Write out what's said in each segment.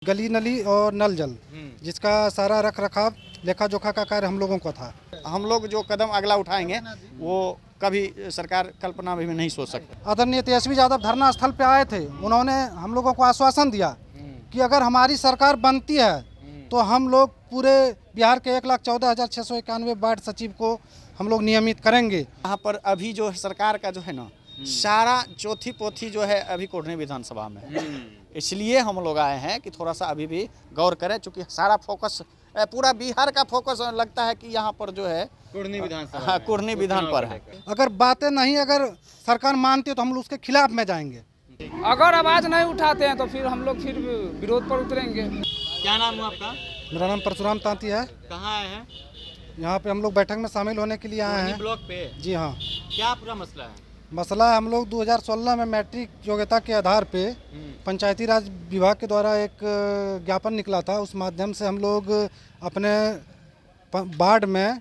गली नली और नल जल जिसका सारा रख रखाव लेखा जोखा का कार्य हम लोगों का था। हम लोग जो कदम अगला उठाएंगे वो कभी सरकार कल्पना में भी नहीं सोच सकते। आदरणीय तेजस्वी यादव धरना स्थल पे आए थे, उन्होंने हम लोगों को आश्वासन दिया कि अगर हमारी सरकार बनती है तो हम लोग पूरे बिहार के 1,14,691 वार्ड सचिव को हम लोग नियमित करेंगे। यहाँ पर अभी जो सरकार का जो है ना सारा चौथी पोथी जो है अभी कोढ़नी विधानसभा में है। इसलिए हम लोग आए हैं कि थोड़ा सा अभी भी गौर करें, चूँकि सारा फोकस पूरा बिहार का फोकस लगता है कि यहाँ पर जो है कोढ़नी विधानसभा हाँ कोढ़नी विधान पर है। अगर बातें नहीं अगर सरकार मानती है तो हम लोग उसके खिलाफ में जाएंगे। अगर आवाज नहीं उठाते हैं तो फिर हम लोग फिर विरोध पर उतरेंगे। क्या नाम है आपका? मेरा नाम परशुराम तांती है। कहाँ आए हैं? यहाँ पे हम लोग बैठक में शामिल होने के लिए आए कोढ़नी हैं। ब्लॉक पे? जी हाँ, क्या पूरा मसला है? मसला हम लोग 2016 में मैट्रिक योग्यता के आधार पे पंचायती राज विभाग के द्वारा एक ज्ञापन निकला था। उस माध्यम से हम लोग अपने वार्ड में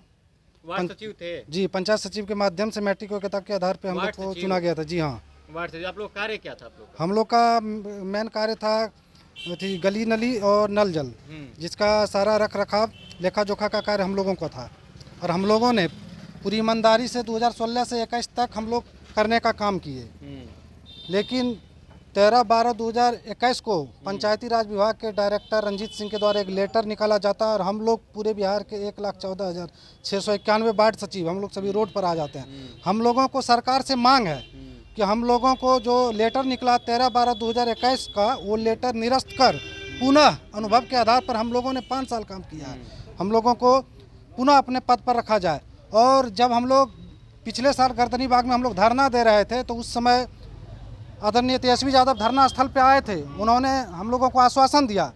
वार्ड सचिव थे? जी पंचायत सचिव के माध्यम से मैट्रिक योग्यता के आधार पे हम लोग वार्ड को सचिव? चुना गया था। जी हाँ, वार्ड सचिव। आप लोग कार्य क्या था आप लोग का? हम लोग का मेन कार्य था थी गली नली और नल जल जिसका सारा रख रखाव लेखा जोखा का कार्य हम लोगों का था। और हम लोगों ने पूरी ईमानदारी से 2016 से 21 तक हम लोग करने का काम किए। लेकिन 13/12/2021 को पंचायती राज विभाग के डायरेक्टर रंजीत सिंह के द्वारा एक लेटर निकाला जाता है और हम लोग पूरे बिहार के 1,14,691 वार्ड सचिव हम लोग सभी रोड पर आ जाते हैं। हम लोगों को सरकार से मांग है कि हम लोगों को जो लेटर निकला 13/12/2021 का वो लेटर निरस्त कर पुनः अनुभव के आधार पर हम लोगों ने 5 साल काम किया है, हम लोगों को पुनः अपने पद पर रखा जाए। और जब हम लोग पिछले साल गर्दनी बाग में हम लोग धरना दे रहे थे तो उस समय आदरणीय तेजस्वी यादव धरना स्थल पे आए थे, उन्होंने हम लोगों को आश्वासन दिया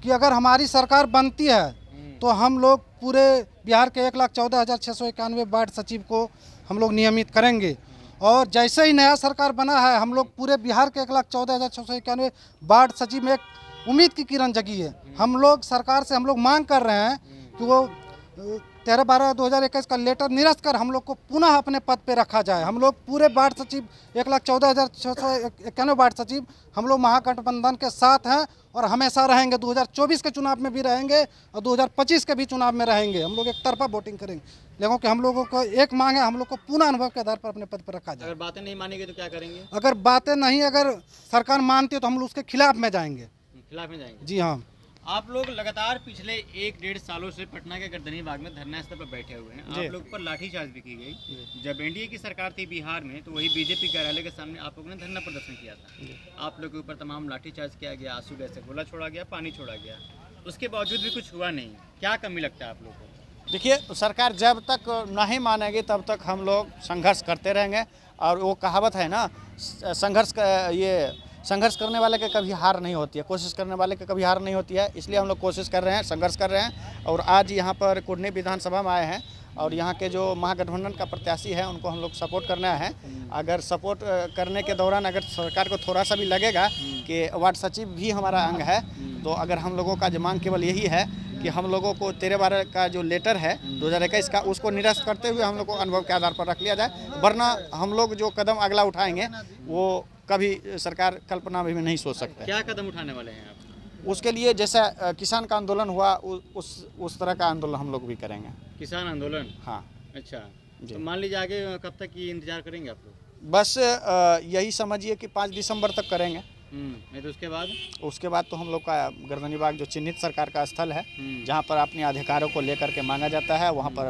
कि अगर हमारी सरकार बनती है तो हम लोग पूरे बिहार के 1,14,691 वार्ड सचिव को हम लोग नियमित करेंगे। और जैसे ही नया सरकार बना है हम लोग पूरे बिहार के 1,14,691 वार्ड सचिव में एक उम्मीद की किरण जगी है। हम लोग सरकार से हम लोग मांग कर रहे हैं कि वो 13/12/2021 का लेटर निरस्त कर हम लोग को पुनः अपने पद पे रखा जाए। हम लोग पूरे वार्ड सचिव 1,14,691 वार्ड सचिव हम लोग महागठबंधन के साथ हैं और हमेशा रहेंगे। 2024 के चुनाव में भी रहेंगे और 2025 के भी चुनाव में रहेंगे। हम लोग एक तरफा वोटिंग करेंगे, लेकिन कि हम लोगों को एक मांग है, हम लोग को पुनः अनुभव के आधार पर अपने पद पर रखा जाए। अगर बातें नहीं मानेंगे तो क्या करेंगे? अगर बातें नहीं अगर सरकार मानती है तो हम लोग उसके खिलाफ में जाएंगे। खिलाफ में जाएंगे? जी हाँ। आप लोग लगातार पिछले 1-1.5 सालों से पटना के गर्दनी बाग में धरना स्थल पर बैठे हुए हैं। आप लोग पर लाठीचार्ज भी की गई। जब एनडीए की सरकार थी बिहार में तो वही बीजेपी कार्यालय के सामने आप लोगों ने धरना प्रदर्शन किया था। आप लोग के ऊपर तमाम लाठीचार्ज किया गया, आंसू गैस से गोला छोड़ा गया, पानी छोड़ा गया, उसके बावजूद भी कुछ हुआ नहीं। क्या कमी लगता है आप लोग को? देखिए, सरकार जब तक नहीं मानेगी तब तक हम लोग संघर्ष करते रहेंगे। और वो कहावत है ना, संघर्ष करने वाले के कभी हार नहीं होती है, कोशिश करने वाले के कभी हार नहीं होती है। इसलिए हम लोग कोशिश कर रहे हैं, संघर्ष कर रहे हैं। और आज यहाँ पर कोढ़नी विधानसभा में आए हैं और यहाँ के जो महागठबंधन का प्रत्याशी है उनको हम लोग सपोर्ट करना है। अगर सपोर्ट करने के दौरान अगर सरकार को थोड़ा सा भी लगेगा कि वार्ड सचिव भी हमारा अंग है, तो अगर हम लोगों का जो मांग केवल यही है कि हम लोगों को 13/12 का जो लेटर है 2021 का उसको निरस्त करते हुए हम लोग को अनुभव के आधार पर रख लिया जाए। वरना हम लोग जो कदम अगला उठाएंगे वो कभी सरकार कल्पना में भी नहीं सोच सकते। क्या कदम उठाने वाले हैं आप? उसके लिए जैसा किसान का आंदोलन हुआ उस तरह का आंदोलन हम लोग भी करेंगे। किसान आंदोलन? हाँ। अच्छा, तो मान लीजिए आगे कब तक ये इंतजार करेंगे आप लोग? बस यही समझिए कि 5 दिसंबर तक करेंगे। नहीं तो उसके बाद तो हम लोग का गर्दनी बाग जो चिन्हित सरकार का स्थल है जहाँ पर अपने अधिकारों को लेकर के मांगा जाता है, वहाँ पर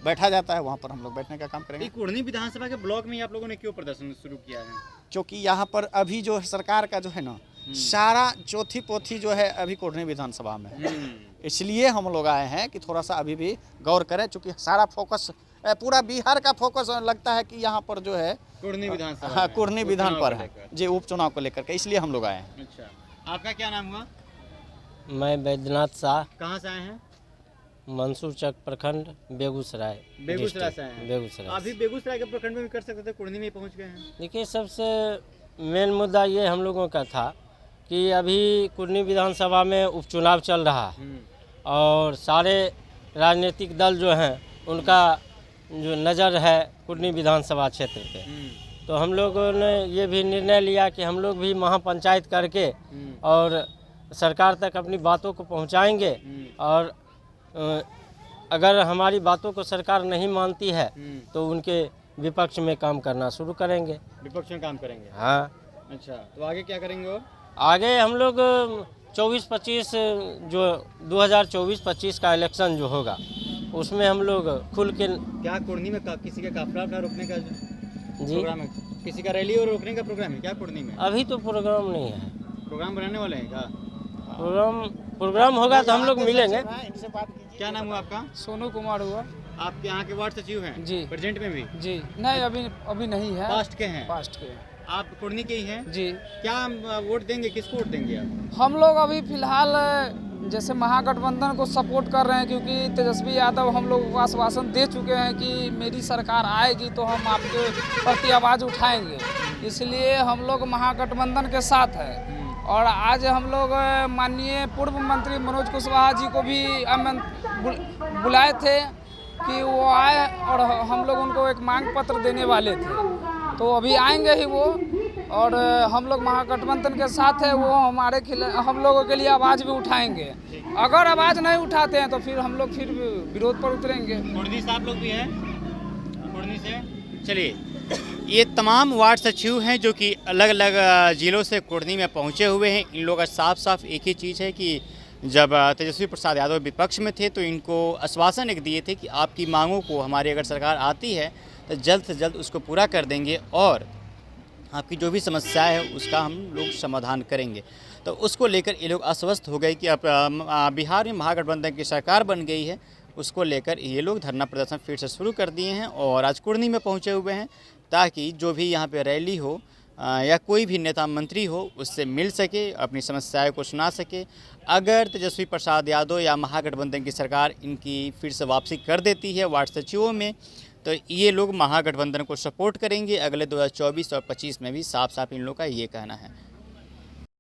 बैठा जाता है, वहाँ पर हम लोग बैठने का काम करेंगे। कोढ़नी विधानसभा के ब्लॉक में आप लोगों ने क्यों प्रदर्शन शुरू किया है? क्योंकि यहाँ पर अभी जो सरकार का जो है ना सारा चौथी पोथी जो है अभी कोढ़नी विधानसभा में है। इसलिए हम लोग आए हैं कि थोड़ा सा अभी भी गौर करें, चूँकि सारा फोकस पूरा बिहार का फोकस लगता है कि यहाँ पर जो है कोढ़नी विधानसभा हाँ कोढ़नी विधान पर है लेकर। जी, उपचुनाव को लेकर के, इसलिए हम लोग आए हैं। अच्छा, आपका क्या नाम हुआ? मैं बैद्यनाथ शाह, कहाँ से आए हैं? मंसूर चक प्रखंड, बेगूसराय। बेगूसराय से आए हैं। बेगूसराय। अभी बेगूसराय के प्रखंड में भी कर सकते थे, कोढ़नी में पहुँच गए हैं। देखिए, सबसे मेन मुद्दा ये हम लोगों का था कि अभी कोढ़नी विधानसभा में उपचुनाव चल रहा है और सारे राजनीतिक दल जो हैं उनका जो नज़र है कोढ़नी विधानसभा क्षेत्र पे, तो हम लोगों ने ये भी निर्णय लिया कि हम लोग भी महापंचायत करके और सरकार तक अपनी बातों को पहुंचाएंगे और अगर हमारी बातों को सरकार नहीं मानती है तो उनके विपक्ष में काम करना शुरू करेंगे। विपक्ष में काम करेंगे। हाँ। अच्छा, तो आगे क्या करेंगे और? आगे हम लोग 24-25 जो 2024-25 का इलेक्शन जो होगा उसमें हम लोग खुल के। क्या कुर्नी में किसी का काफिला रोकने का जी प्रोग्राम है? किसी का रैली और रोकने का प्रोग्राम है क्या कुर्नी में? अभी तो प्रोग्राम नहीं है। प्रोग्राम बनाने वाले हैं क्या? प्रोग्राम होगा तो हम लोग मिलेंगे। इनसे बात कीजिए। क्या नाम हुआ आपका? सोनू कुमार हुआ। आप यहाँ के वार्ड सचिव हैं? जी। प्रेजेंट में भी? जी नहीं, अभी नहीं है। पास्ट के हैं? पास्ट के। आप कुर्नी के ही हैं? जी। क्या वोट देंगे, किसको वोट देंगे आप? हम लोग अभी फिलहाल जैसे महागठबंधन को सपोर्ट कर रहे हैं, क्योंकि तेजस्वी यादव हम लोग को आश्वासन दे चुके हैं कि मेरी सरकार आएगी तो हम आपके प्रति आवाज़ उठाएंगे, इसलिए हम लोग महागठबंधन के साथ है। और आज हम लोग माननीय पूर्व मंत्री मनोज कुशवाहा जी को भी बुलाए थे कि वो आए और हम लोग उनको एक मांग पत्र देने वाले थे, तो अभी आएंगे ही वो। और हम लोग महागठबंधन के साथ है, वो हमारे हम लोगों के लिए आवाज़ भी उठाएंगे। अगर आवाज़ नहीं उठाते हैं तो फिर हम लोग फिर विरोध पर उतरेंगे। कुर्नी से आप लोग भी हैं? कुर्नी से? चलिए, ये तमाम वार्ड सचिव हैं जो कि अलग अलग जिलों से कुर्नी में पहुंचे हुए हैं। इन लोगों का साफ साफ एक ही चीज़ है कि जब तेजस्वी प्रसाद यादव विपक्ष में थे तो इनको आश्वासन एक दिए थे कि आपकी मांगों को हमारी अगर सरकार आती है तो जल्द से जल्द उसको पूरा कर देंगे और आपकी जो भी समस्या है उसका हम लोग समाधान करेंगे। तो उसको लेकर ये लोग आश्वस्त हो गए कि अब बिहार में महागठबंधन की सरकार बन गई है। उसको लेकर ये लोग धरना प्रदर्शन फिर से शुरू कर दिए हैं और आज कुर्नी में पहुंचे हुए हैं ताकि जो भी यहाँ पे रैली हो या कोई भी नेता मंत्री हो उससे मिल सके, अपनी समस्याओं को सुना सके। अगर तेजस्वी प्रसाद यादव या महागठबंधन की सरकार इनकी फिर से वापसी कर देती है वार्ड सचिवों में तो ये लोग महागठबंधन को सपोर्ट करेंगे। अगले 2024 और 25 में भी साफ साफ इन लोगों का ये कहना है।